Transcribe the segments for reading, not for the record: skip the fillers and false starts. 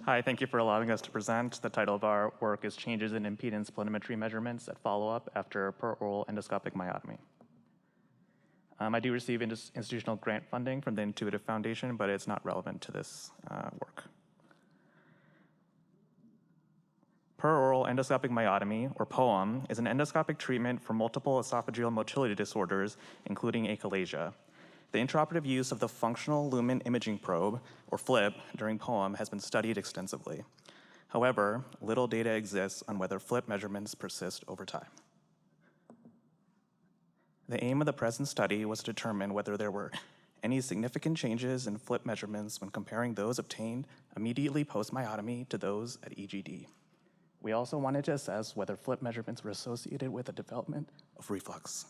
Hi, thank you for allowing us to present. The title of our work is Changes in Impedance Planimetry Measurements at Follow-Up After Peroral Endoscopic Myotomy. I do receive institutional grant funding from the Intuitive Foundation, but it's not relevant to this work. Peroral endoscopic myotomy, or POEM, is an endoscopic treatment for multiple esophageal motility disorders, including achalasia. The intraoperative use of the functional lumen imaging probe, or FLIP, during POEM has been studied extensively. However, little data exists on whether FLIP measurements persist over time. The aim of the present study was to determine whether there were any significant changes in FLIP measurements when comparing those obtained immediately post-myotomy to those at EGD. We also wanted to assess whether FLIP measurements were associated with the development of reflux.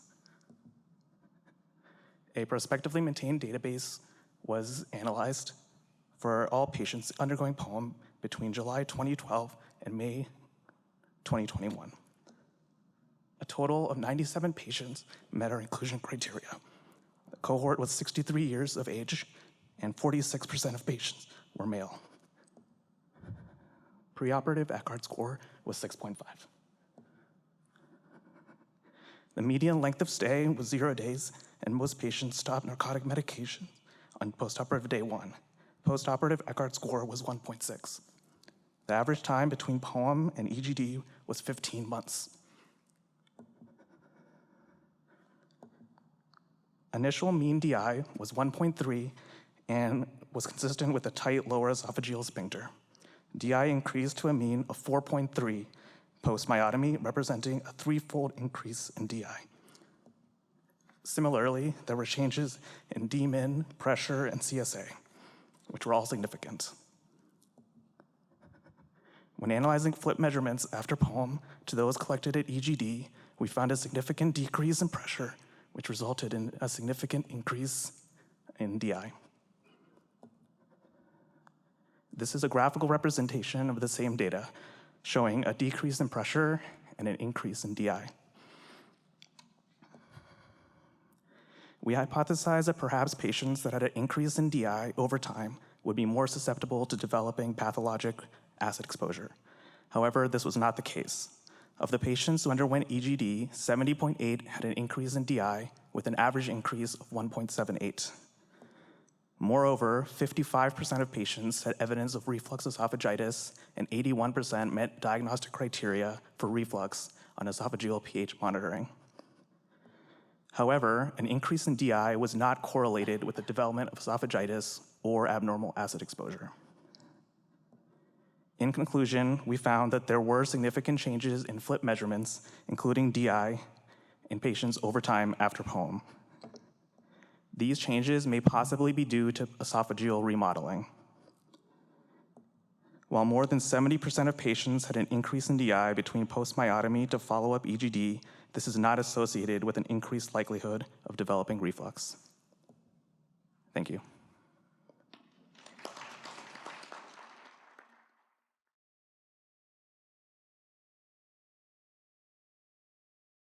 A prospectively maintained database was analyzed for all patients undergoing POEM between July 2012 and May 2021. A total of 97 patients met our inclusion criteria. The cohort was 63 years of age, and 46% of patients were male. Preoperative Attaar score was 6.5. The median length of stay was 0 days, and most patients stopped narcotic medication on postoperative day 1. Postoperative Attaar score was 1.6. The average time between POEM and EGD was 15 months. Initial mean DI was 1.3 and was consistent with a tight lower esophageal sphincter. DI increased to a mean of 4.3 post-myotomy, representing a 3-fold increase in DI. Similarly, there were changes in Dmin, pressure, and CSA, which were all significant. When analyzing FLIP measurements after POEM to those collected at EGD, we found a significant decrease in pressure, which resulted in a significant increase in DI. This is a graphical representation of the same data, showing a decrease in pressure and an increase in DI. We hypothesized that perhaps patients that had an increase in DI over time would be more susceptible to developing pathologic acid exposure. However, this was not the case. Of the patients who underwent EGD, 70.8 had an increase in DI with an average increase of 1.78. Moreover, 55% of patients had evidence of reflux esophagitis, and 81% met diagnostic criteria for reflux on esophageal pH monitoring. However, an increase in DI was not correlated with the development of esophagitis or abnormal acid exposure. In conclusion, we found that there were significant changes in FLIP measurements, including DI, in patients over time after POEM. These changes may possibly be due to esophageal remodeling. While more than 70% of patients had an increase in DI between post-myotomy to follow-up EGD, this is not associated with an increased likelihood of developing reflux. Thank you.